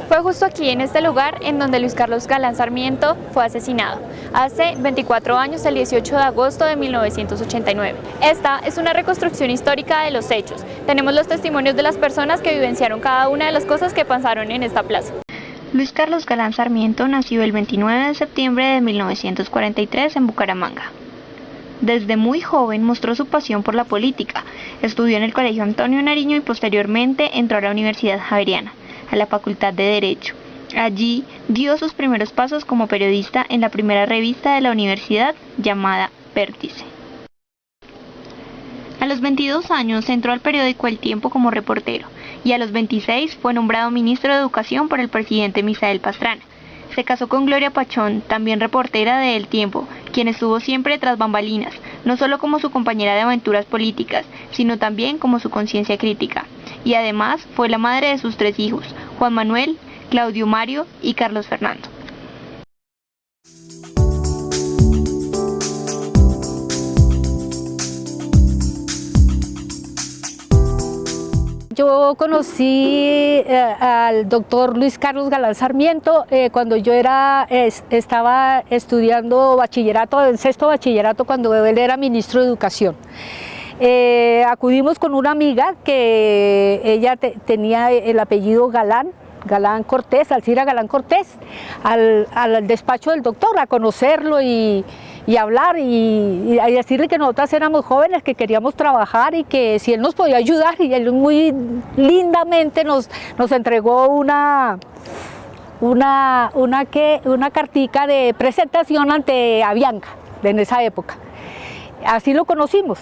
Fue justo aquí, en este lugar, en donde Luis Carlos Galán Sarmiento fue asesinado, hace 24 años, el 18 de agosto de 1989. Esta es una reconstrucción histórica de los hechos. Tenemos los testimonios de las personas que vivenciaron cada una de las cosas que pasaron en esta plaza. Luis Carlos Galán Sarmiento nació el 29 de septiembre de 1943 en Bucaramanga. Desde muy joven mostró su pasión por la política. Estudió en el Colegio Antonio Nariño y posteriormente entró a la Universidad Javeriana, a la Facultad de Derecho. Allí dio sus primeros pasos como periodista en la primera revista de la universidad llamada Vértice. A los 22 años entró al periódico El Tiempo como reportero y a los 26 fue nombrado ministro de Educación por el presidente Misael Pastrana. Se casó con Gloria Pachón, también reportera de El Tiempo, quien estuvo siempre tras bambalinas, no solo como su compañera de aventuras políticas, sino también como su conciencia crítica. Y además fue la madre de sus 3 hijos, Juan Manuel, Claudio Mario y Carlos Fernando. Yo conocí al doctor Luis Carlos Galán Sarmiento cuando yo estaba estudiando bachillerato, en 6º bachillerato, cuando él era ministro de Educación. Acudimos con una amiga que ella tenía el apellido Galán Cortés, Alcira Galán Cortés, al despacho del doctor a conocerlo y hablar y decirle que nosotras éramos jóvenes, que queríamos trabajar y que si él nos podía ayudar, y él muy lindamente nos entregó una cartica de presentación ante Avianca en esa época. Así lo conocimos.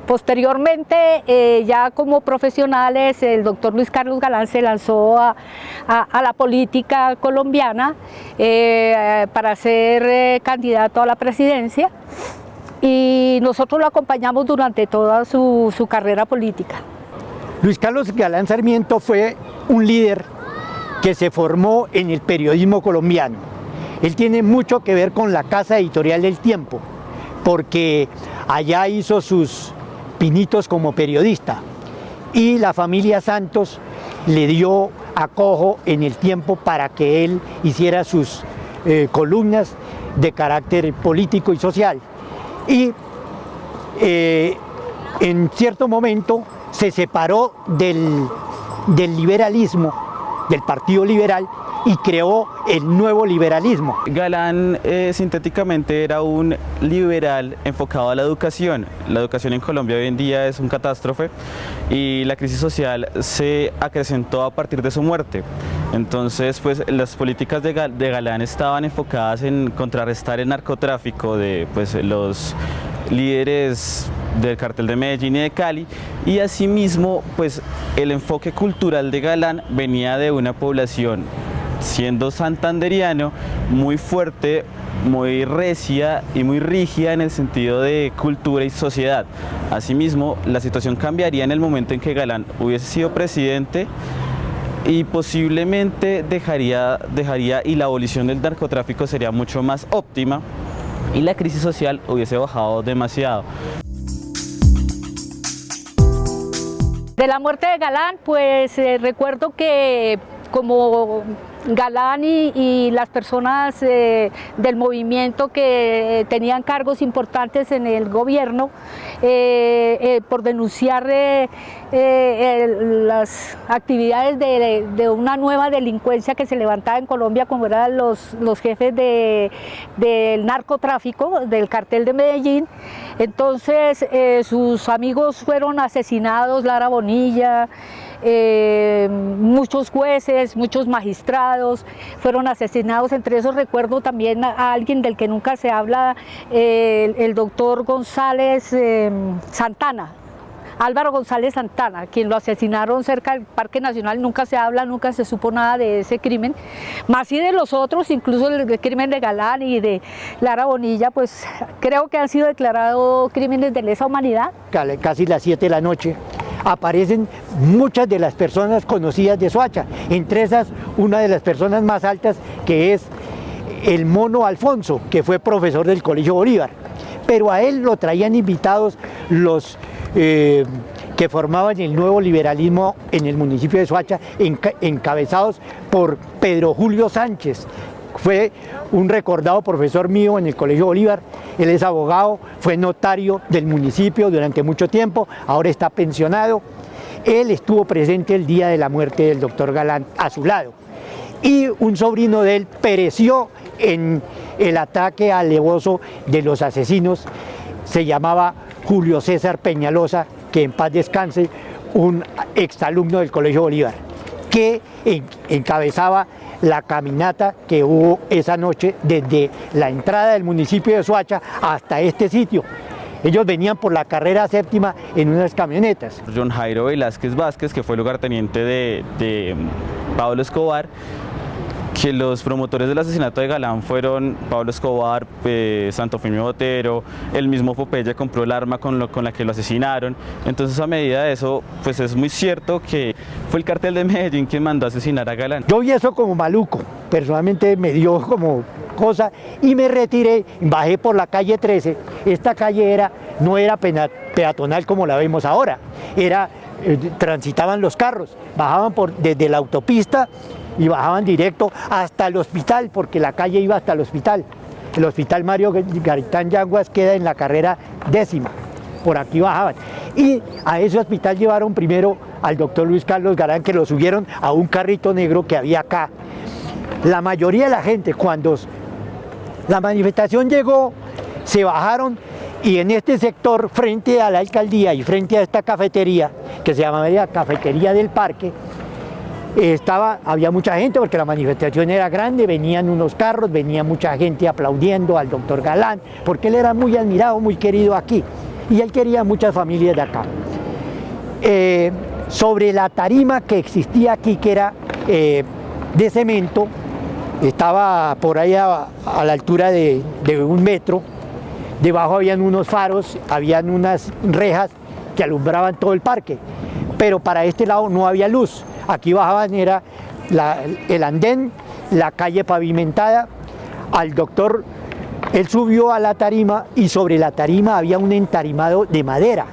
Posteriormente, ya como profesionales, el doctor Luis Carlos Galán se lanzó a la política colombiana para ser candidato a la presidencia, y nosotros lo acompañamos durante toda su carrera política. Luis Carlos Galán Sarmiento fue un líder que se formó en el periodismo colombiano. Él tiene mucho que ver con la casa editorial del Tiempo, porque allá hizo sus pinitos como periodista, y la familia Santos le dio acojo en el Tiempo para que él hiciera sus columnas de carácter político y social. Y en cierto momento se separó del liberalismo, del Partido Liberal, y creó el nuevo liberalismo. Galán sintéticamente era un liberal enfocado a la educación. La educación en Colombia hoy en día es un catástrofe y la crisis social se acrecentó a partir de su muerte. Entonces, pues las políticas de Galán estaban enfocadas en contrarrestar el narcotráfico de los líderes del cartel de Medellín y de Cali, y asimismo pues el enfoque cultural de Galán venía de una población, siendo santanderiano, muy fuerte, muy recia y muy rígida en el sentido de cultura y sociedad. Asimismo, la situación cambiaría en el momento en que Galán hubiese sido presidente y posiblemente dejaría y la abolición del narcotráfico sería mucho más óptima y la crisis social hubiese bajado demasiado. De la muerte de Galán, pues recuerdo que como Galán y las personas del movimiento que tenían cargos importantes en el gobierno por denunciar las actividades de una nueva delincuencia que se levantaba en Colombia, como eran los jefes del narcotráfico, del cartel de Medellín. Entonces sus amigos fueron asesinados, Lara Bonilla, muchos jueces, muchos magistrados fueron asesinados. Entre esos recuerdo también a alguien del que nunca se habla, el doctor González Santana, Álvaro González Santana, quien lo asesinaron cerca del Parque Nacional. Nunca se habla, nunca se supo nada de ese crimen, más y de los otros, incluso el crimen de Galán y de Lara Bonilla, pues creo que han sido declarados crímenes de lesa humanidad. Casi las 7 de la noche aparecen muchas de las personas conocidas de Soacha, entre esas una de las personas más altas, que es el Mono Alfonso, que fue profesor del Colegio Bolívar, pero a él lo traían invitados los que que formaban el nuevo liberalismo en el municipio de Soacha, encabezados por Pedro Julio Sánchez. Fue un recordado profesor mío en el Colegio Bolívar. Él es abogado, fue notario del municipio durante mucho tiempo, ahora está pensionado. Él estuvo presente el día de la muerte del doctor Galán a su lado. Y un sobrino de él pereció en el ataque alevoso de los asesinos. Se llamaba Julio César Peñalosa, que en paz descanse, un exalumno del Colegio Bolívar, que encabezaba la caminata que hubo esa noche desde la entrada del municipio de Soacha hasta este sitio. Ellos venían por la carrera séptima en unas camionetas. John Jairo Velázquez Vázquez, que fue lugarteniente de Pablo Escobar, que los promotores del asesinato de Galán fueron Pablo Escobar, Santofimio Botero, el mismo Popeye compró el arma con la que lo asesinaron. Entonces, a medida de eso, pues es muy cierto que fue el cartel de Medellín quien mandó a asesinar a Galán. Yo vi eso como maluco, personalmente me dio como cosa y me retiré, bajé por la calle 13. Esta calle no era peatonal como la vemos ahora, transitaban los carros, bajaban desde la autopista y bajaban directo hasta el hospital, porque la calle iba hasta el hospital. El hospital Mario Garitán Yanguas queda en la carrera 10ª, por aquí bajaban. Y a ese hospital llevaron primero al doctor Luis Carlos Galán, que lo subieron a un carrito negro que había acá. La mayoría de la gente, cuando la manifestación llegó, se bajaron, y en este sector, frente a la alcaldía y frente a esta cafetería, que se llamaba Cafetería del Parque, había mucha gente porque la manifestación era grande, venían unos carros, venía mucha gente aplaudiendo al doctor Galán, porque él era muy admirado, muy querido aquí, y él quería muchas familias de acá. Sobre la tarima que existía aquí, que era de cemento, estaba por ahí a la altura de 1 metro, debajo habían unos faros, habían unas rejas que alumbraban todo el parque, pero para este lado no había luz. Aquí bajaban era el andén, la calle pavimentada. Al doctor, él subió a la tarima y sobre la tarima había un entarimado de madera.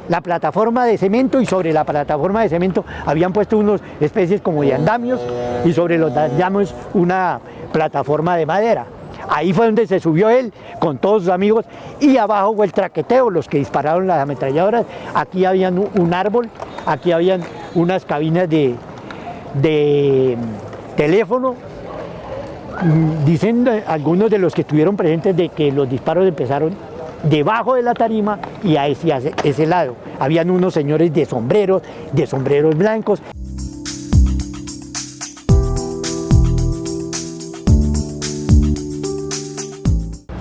La plataforma de cemento, y sobre la plataforma de cemento habían puesto unas especies como de andamios, y sobre los andamios una plataforma de madera. Ahí fue donde se subió él con todos sus amigos, y abajo fue el traqueteo, los que dispararon las ametralladoras. Aquí habían un árbol, aquí habían unas cabinas de teléfono. Dicen algunos de los que estuvieron presentes de que los disparos empezaron debajo de la tarima y hacia ese lado. Habían unos señores de sombreros blancos.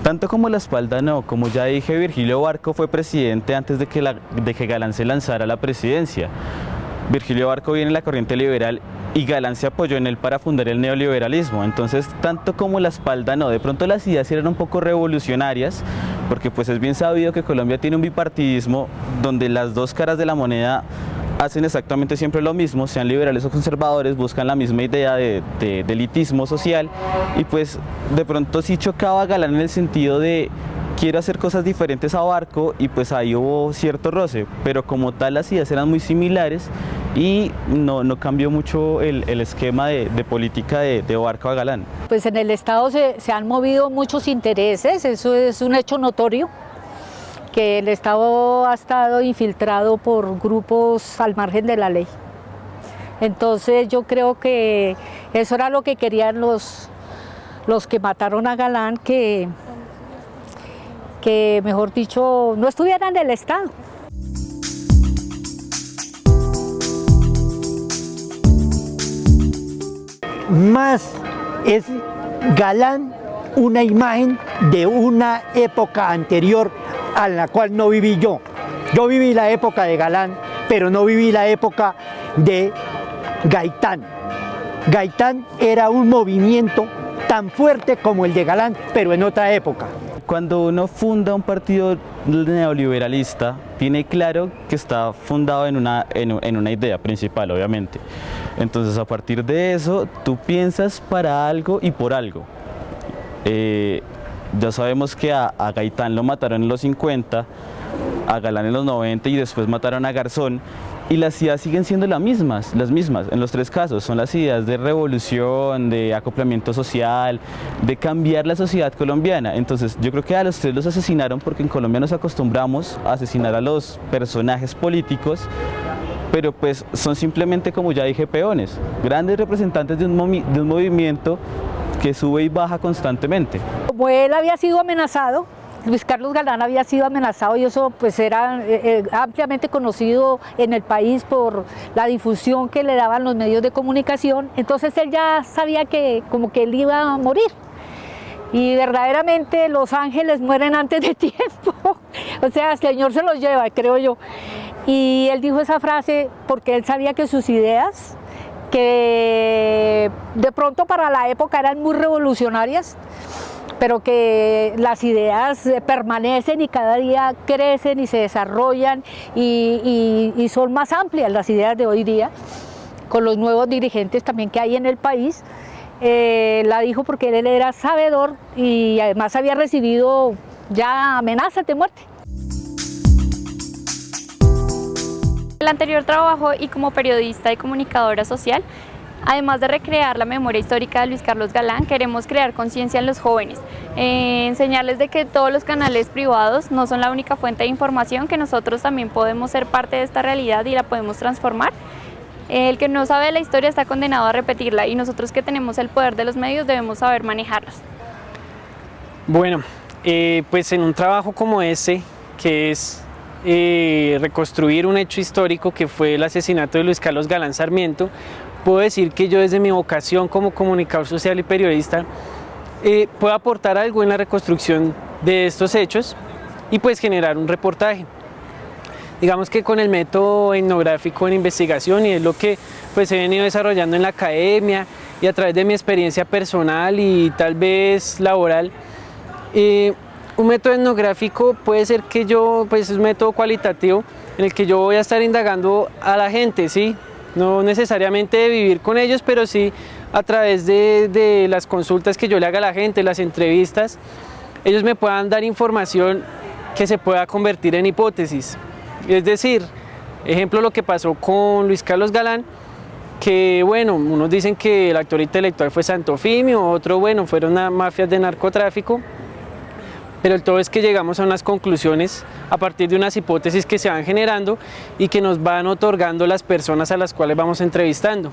Tanto como la espalda no, como ya dije, Virgilio Barco fue presidente antes de que Galán se lanzara a la presidencia. Virgilio Barco viene en la corriente liberal y Galán se apoyó en él para fundar el neoliberalismo. Entonces, tanto como la espalda no, de pronto las ideas eran un poco revolucionarias, porque pues es bien sabido que Colombia tiene un bipartidismo donde las dos caras de la moneda hacen exactamente siempre lo mismo, sean liberales o conservadores, buscan la misma idea de elitismo social, y pues de pronto sí chocaba a Galán en el sentido de quiero hacer cosas diferentes a Barco, y pues ahí hubo cierto roce, pero como tal las ideas eran muy similares y no cambió mucho el esquema de política de Barco a Galán. Pues en el Estado se han movido muchos intereses, eso es un hecho notorio, que el Estado ha estado infiltrado por grupos al margen de la ley. Entonces yo creo que eso era lo que querían los que mataron a Galán, que mejor dicho, no estuvieran en el Estado. Más es Galán una imagen de una época anterior a la cual no viví yo. Yo viví la época de Galán, pero no viví la época de Gaitán. Gaitán era un movimiento tan fuerte como el de Galán, pero en otra época. Cuando uno funda un partido neoliberalista, tiene claro que está fundado en una idea principal, obviamente. Entonces, a partir de eso, tú piensas para algo y por algo. Ya sabemos que a Gaitán lo mataron en los 50, a Galán en los 90 y después mataron a Garzón, y las ideas siguen siendo las mismas en los tres casos. Son las ideas de revolución, de acoplamiento social, de cambiar la sociedad colombiana. Entonces yo creo que a los tres los asesinaron porque en Colombia nos acostumbramos a asesinar a los personajes políticos, pero pues son simplemente, como ya dije, peones, grandes representantes de un movimiento que sube y baja constantemente. Como él había sido amenazado, Luis Carlos Galán había sido amenazado, y eso pues era ampliamente conocido en el país por la difusión que le daban los medios de comunicación. Entonces él ya sabía que como que él iba a morir, y verdaderamente los ángeles mueren antes de tiempo. O sea, el Señor se los lleva, creo yo. Y él dijo esa frase porque él sabía que sus ideas, que de pronto para la época eran muy revolucionarias, pero que las ideas permanecen y cada día crecen y se desarrollan y son más amplias las ideas de hoy día, con los nuevos dirigentes también que hay en el país. La dijo porque él era sabedor y además había recibido ya amenazas de muerte. El anterior trabajo y como periodista y comunicadora social, además de recrear la memoria histórica de Luis Carlos Galán, queremos crear conciencia en los jóvenes, enseñarles de que todos los canales privados no son la única fuente de información, que nosotros también podemos ser parte de esta realidad y la podemos transformar. El que no sabe la historia está condenado a repetirla, y nosotros que tenemos el poder de los medios debemos saber manejarlos. Bueno, pues en un trabajo como este, que es reconstruir un hecho histórico que fue el asesinato de Luis Carlos Galán Sarmiento, puedo decir que yo, desde mi vocación como comunicador social y periodista, puedo aportar algo en la reconstrucción de estos hechos y pues generar un reportaje. Digamos que con el método etnográfico en investigación, y es lo que pues he venido desarrollando en la academia y a través de mi experiencia personal y tal vez laboral, un método etnográfico puede ser que pues es un método cualitativo en el que yo voy a estar indagando a la gente, ¿sí? No necesariamente de vivir con ellos, pero sí a través de las consultas que yo le haga a la gente, las entrevistas, ellos me puedan dar información que se pueda convertir en hipótesis. Es decir, ejemplo, lo que pasó con Luis Carlos Galán, que bueno, unos dicen que el actor intelectual fue Santofimio, otros bueno, fueron mafias de narcotráfico, pero el todo es que llegamos a unas conclusiones a partir de unas hipótesis que se van generando y que nos van otorgando las personas a las cuales vamos entrevistando.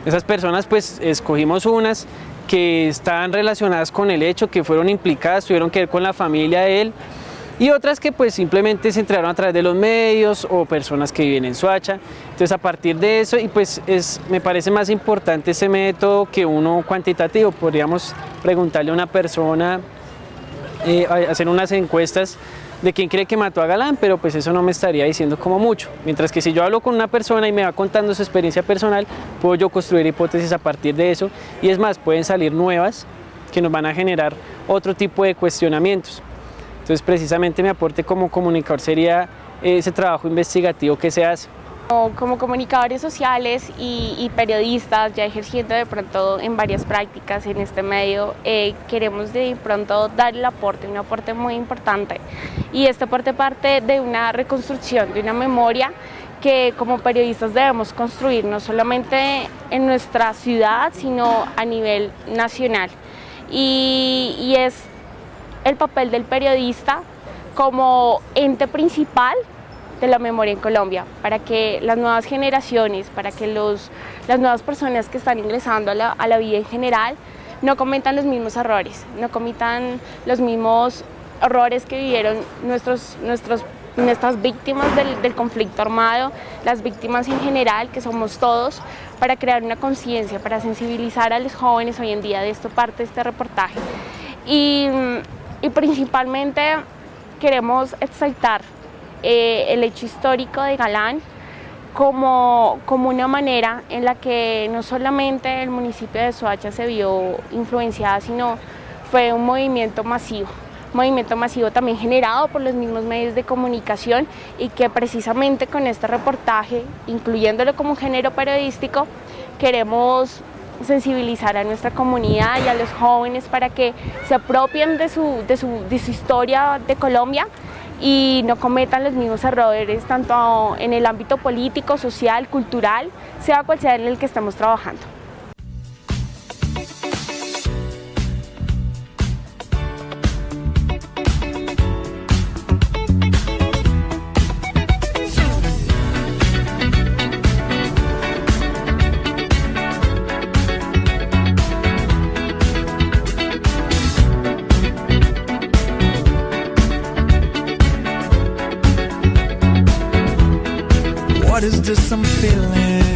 Esas personas pues escogimos unas que estaban relacionadas con el hecho, que fueron implicadas, tuvieron que ver con la familia de él, y otras que pues simplemente se enteraron a través de los medios o personas que viven en Soacha. Entonces, a partir de eso, y pues me parece más importante ese método que uno cuantitativo. Podríamos preguntarle a una persona, hacer unas encuestas de quién cree que mató a Galán, pero pues eso no me estaría diciendo como mucho. Mientras que si yo hablo con una persona y me va contando su experiencia personal, puedo yo construir hipótesis a partir de eso, y es más, pueden salir nuevas que nos van a generar otro tipo de cuestionamientos. Entonces, precisamente mi aporte como comunicador sería ese trabajo investigativo que se hace. Como comunicadores sociales y periodistas, ya ejerciendo de pronto en varias prácticas en este medio, queremos de pronto dar un aporte muy importante. Y este aporte parte de una reconstrucción, de una memoria que como periodistas debemos construir, no solamente en nuestra ciudad, sino a nivel nacional. Y es el papel del periodista como ente principal de la memoria en Colombia, para que las nuevas generaciones, para que las nuevas personas que están ingresando a la vida en general no cometan los mismos errores, no cometan los mismos errores que vivieron nuestras víctimas del conflicto armado, las víctimas en general, que somos todos, para crear una conciencia, para sensibilizar a los jóvenes hoy en día. De esto parte este reportaje. Y principalmente queremos exaltar el hecho histórico de Galán como una manera en la que no solamente el municipio de Soacha se vio influenciada, sino fue un movimiento masivo también generado por los mismos medios de comunicación, y que precisamente con este reportaje, incluyéndolo como un género periodístico, queremos sensibilizar a nuestra comunidad y a los jóvenes para que se apropien de su historia de Colombia y no cometan los mismos errores tanto en el ámbito político, social, cultural, sea cual sea en el que estemos trabajando. What is this I'm feeling?